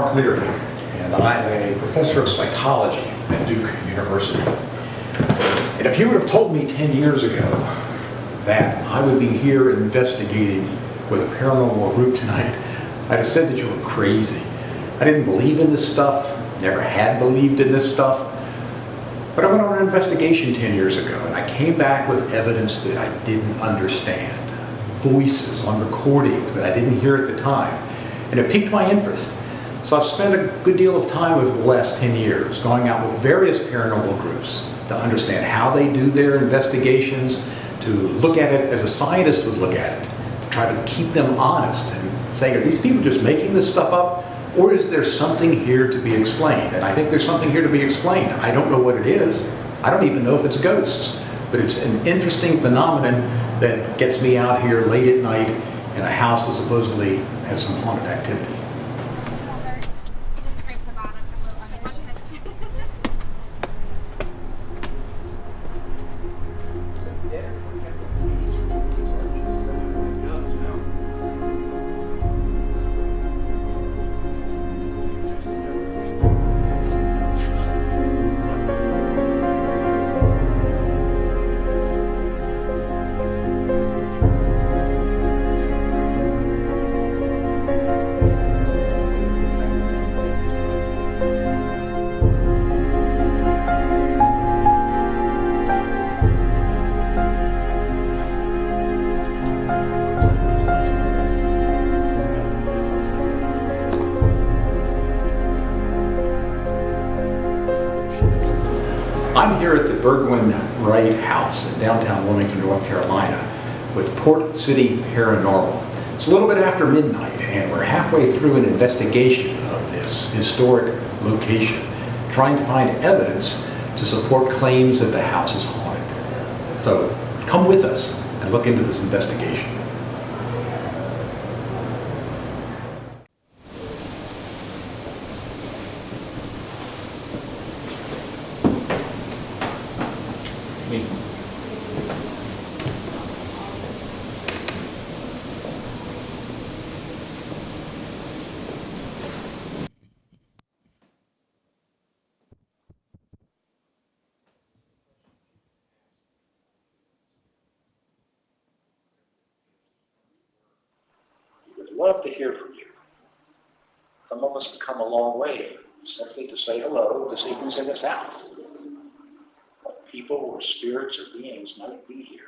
Mark Leary, and I'm a professor of psychology at Duke University. And if you would have told me 10 years ago that I would be here investigating with a paranormal group tonight, I'd have said that you were crazy. I didn't believe in this stuff, never had believed in this stuff. But I went on an investigation 10 years ago, and I came back with evidence that I didn't understand. Voices on recordings that I didn't hear at the time. And it piqued my interest. So I've spent a good deal of time over the last 10 years going out with various paranormal groups to understand how they do their investigations, to look at it as a scientist would look at it, to try to keep them honest and say, are these people just making this stuff up? Or is there something here to be explained? And I think there's something here to be explained. I don't know what it is. I don't even know if it's ghosts. But it's an interesting phenomenon that gets me out here late at night in a house that supposedly has some haunted activity. I'm here at the Burgwin Wright House in downtown Wilmington, North Carolina with Port City Paranormal. It's a little bit after midnight and we're halfway through an investigation of this historic location, trying to find evidence to support claims that the house is haunted. So come with us and look into this investigation. Love to hear from you. Some of us have come a long way simply to say hello, to see who's in this house. What people or spirits or beings might be here.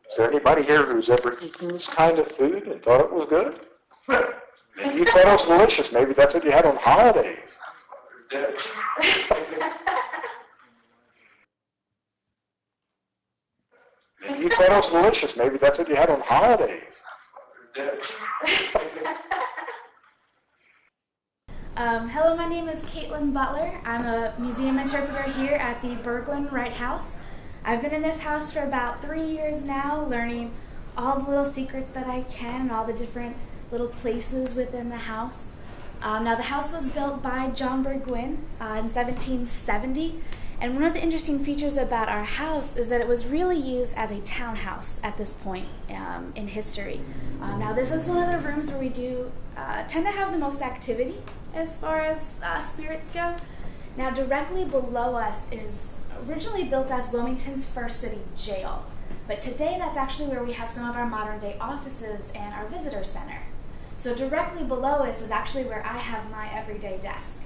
Is there anybody here who's ever eaten this kind of food and thought it was good? Maybe you thought it was delicious. Maybe that's what you had on holidays. Maybe you thought it was delicious. Maybe that's what you had on holidays. Hello, my name is Caitlin Butler. I'm a museum interpreter here at the Burgwin Wright House. I've been in this house for about 3 years now, learning all the little secrets that I can and all the different little places within the house. Now, the house was built by John Burgwin in 1770. And one of the interesting features about our house is that it was really used as a townhouse at this point in history. Now this is one of the rooms where we do tend to have the most activity as far as spirits go. Now directly below us is originally built as Wilmington's first city jail. But today that's actually where we have some of our modern day offices and our visitor center. So directly below us is actually where I have my everyday desk.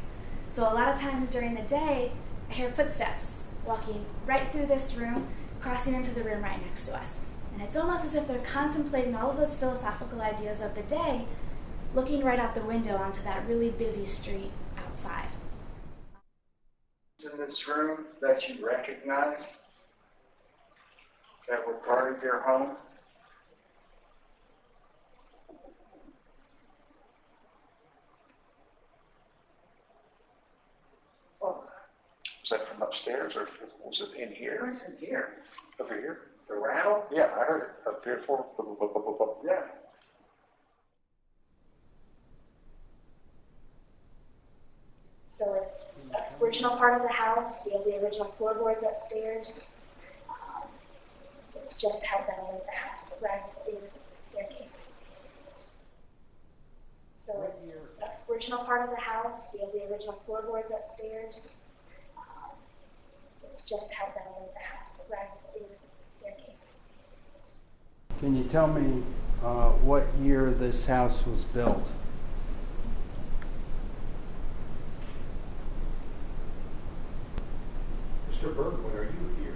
So a lot of times during the day, I hear footsteps walking right through this room, crossing into the room right next to us. And it's almost as if they're contemplating all of those philosophical ideas of the day, looking right out the window onto that really busy street outside. In this room that you recognize that were part of your home? Was that from upstairs or was it in here? It was in here. Over here? The rattle? Yeah, I heard it. Up there for. Yeah. So it's the original part of the house. We have the original floorboards upstairs. It's just how down in the house. It rises through this staircase. So it's the original part of the house. We have the original floorboards upstairs. It's just how renovate the house. It rises through this staircase. Can you tell me what year this house was built? Mr. Bergman, are you here?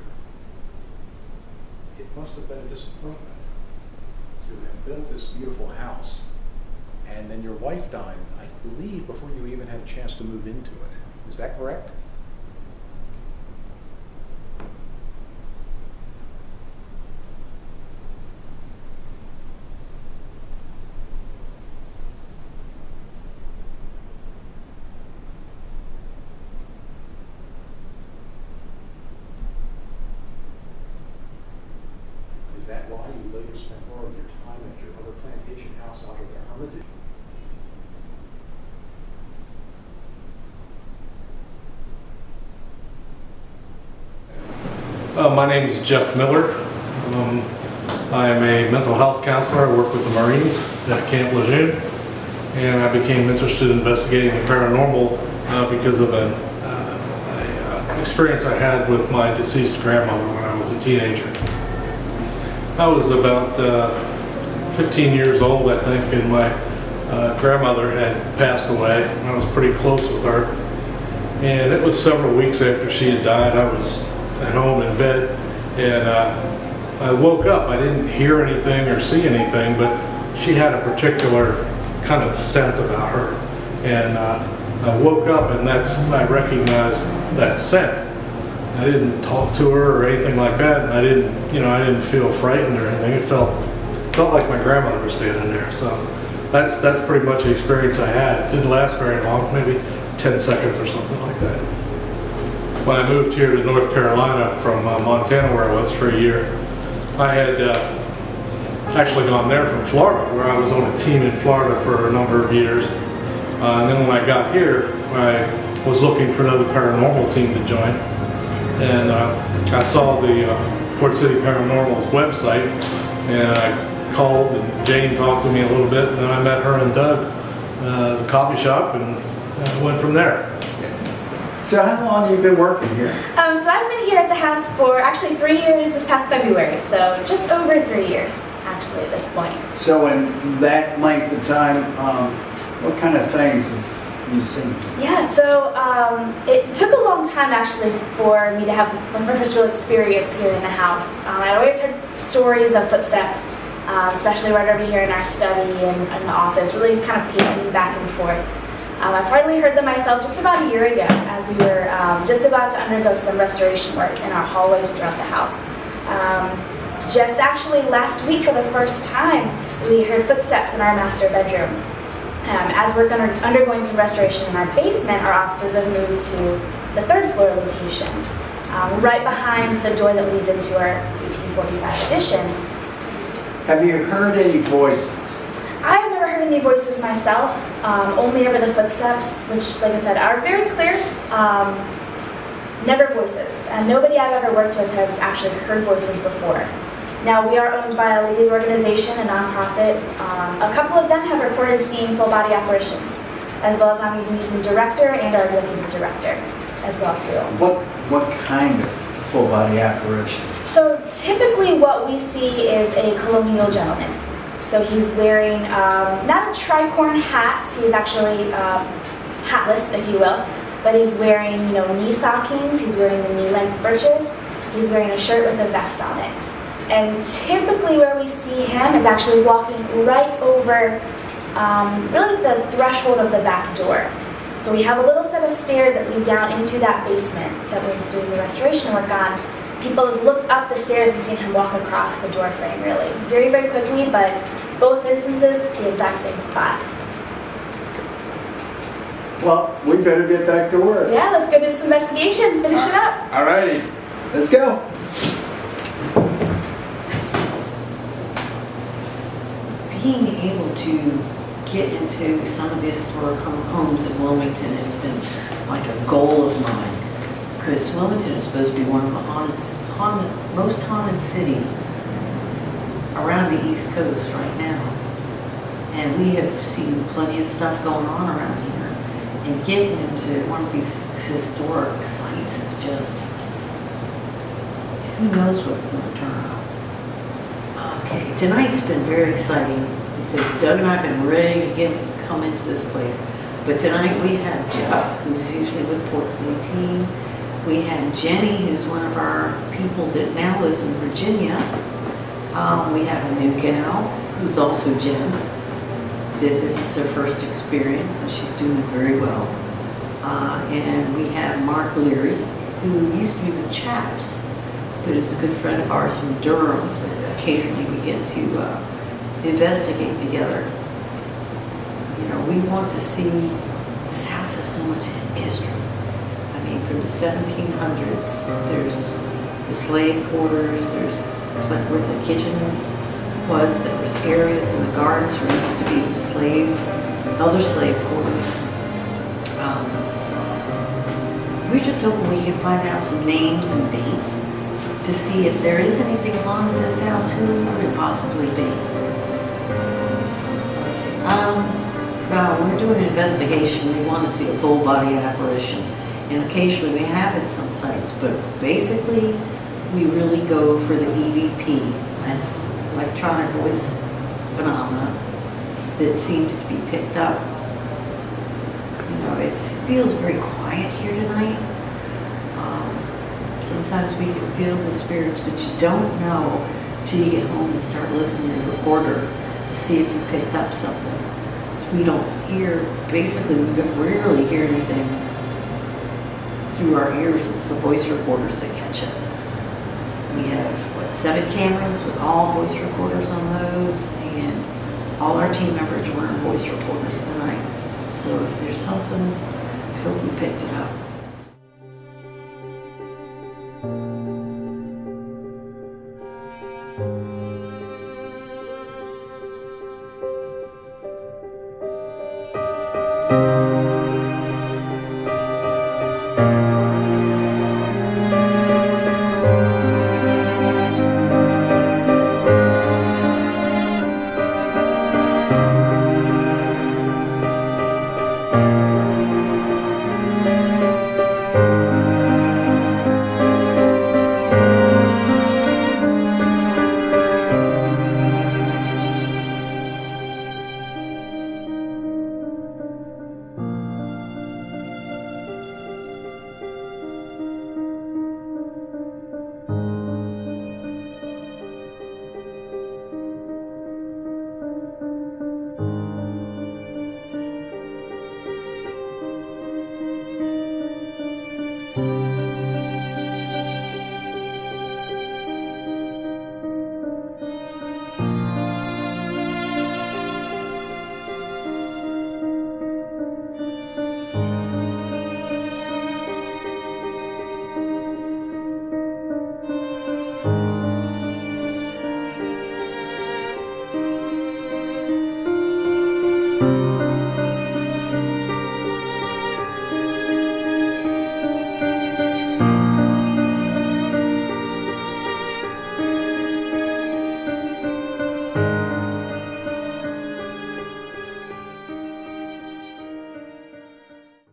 It must have been a disappointment to have built this beautiful house, and then your wife died, I believe, before you even had a chance to move into it. Is that correct? Is that why you later spent more of your time at your other plantation house out of the Hermitage? My name is Jeff Miller. I am a mental health counselor. I work with the Marines at Camp Lejeune, and I became interested in investigating the paranormal because of an experience I had with my deceased grandmother when I was a teenager. I was about 15 years old, I think, and my grandmother had passed away. I was pretty close with her, and it was several weeks after she had died. I was at home in bed, and I woke up. I didn't hear anything or see anything, but she had a particular kind of scent about her, and I woke up, and I recognized that scent. I didn't talk to her or anything like that, and I didn't feel frightened or anything. It felt like my grandmother was standing there. So that's pretty much the experience I had. It didn't last very long, maybe 10 seconds or something like that. When I moved here to North Carolina from Montana, where I was for a year, I had actually gone there from Florida, where I was on a team in Florida for a number of years. And then when I got here, I was looking for another paranormal team to join. And I saw the Port City Paranormal's website, and I called, and Jane talked to me a little bit, and then I met her and Doug at the coffee shop, and went from there. So how long have you been working here? So I've been here at the house for actually 3 years this past February, so just over 3 years actually at this point. So in that length of time, what kind of things have you seen? Yeah, so it took a long time actually for me to have my first real experience here in the house. I always heard stories of footsteps, especially right over here in our study and in the office, really kind of pacing back and forth. I finally heard them myself just about a year ago as we were just about to undergo some restoration work in our hallways throughout the house. Just actually last week for the first time, we heard footsteps in our master bedroom. As we're undergoing some restoration in our basement, our offices have moved to the third floor location, right behind the door that leads into our 1845 addition. Have you heard any voices? I've never heard any voices myself, only over the footsteps, which, like I said, are very clear. Never voices, and nobody I've ever worked with has actually heard voices before. Now, we are owned by a ladies' organization, a nonprofit. A couple of them have reported seeing full-body apparitions, as well as our museum director and our executive director as well, too. What kind of full-body apparitions? So typically what we see is a colonial gentleman. So he's wearing not a tricorn hat, he's actually hatless, if you will, but he's wearing knee stockings, he's wearing the knee-length breeches, he's wearing a shirt with a vest on it. And typically where we see him is actually walking right over really the threshold of the back door. So we have a little set of stairs that lead down into that basement that we're doing the restoration work on. People have looked up the stairs and seen him walk across the door frame, really. Very, very quickly, but both instances, the exact same spot. Well, we better get back to work. Yeah, let's go do this investigation, finish it up. All righty, let's go. Being able to get into some of the historic homes in Wilmington has been like a goal of mine. Because Wilmington is supposed to be one of the most haunted city around the East Coast right now. And we have seen plenty of stuff going on around here. And getting into one of these historic sites is just, who knows what's going to turn up. Okay, tonight's been very exciting because Doug and I have been ready to come into this place. But tonight we have Jeff, who's usually with Portslade team. We have Jenny, who's one of our people that now lives in Virginia. We have a new gal, who's also Jen, that this is her first experience and she's doing very well. And we have Mark Leary, who used to be with Chaps, but is a good friend of ours from Durham. Occasionally we get to investigate together. You know, we want to see, this house has so much history. I mean, from the 1700s, there's the slave quarters, there's like where the kitchen was, there was areas in the gardens where it used to be the other slave quarters. We're just hoping we can find out some names and dates to see if there is anything wrong with this house, who could it possibly be. When we're doing an investigation, we want to see a full body apparition. And occasionally we have at some sites, but basically we really go for the EVP. That's electronic voice phenomena that seems to be picked up. You know, it feels very quiet here tonight. Sometimes we can feel the spirits, but you don't know till you get home and start listening to the recorder to see if you picked up something. We don't hear, basically we rarely hear anything through our ears. It's the voice recorders that catch it. We have, 7 cameras with all voice recorders on those, and all our team members are wearing voice recorders tonight. So if there's something, I hope we picked it up.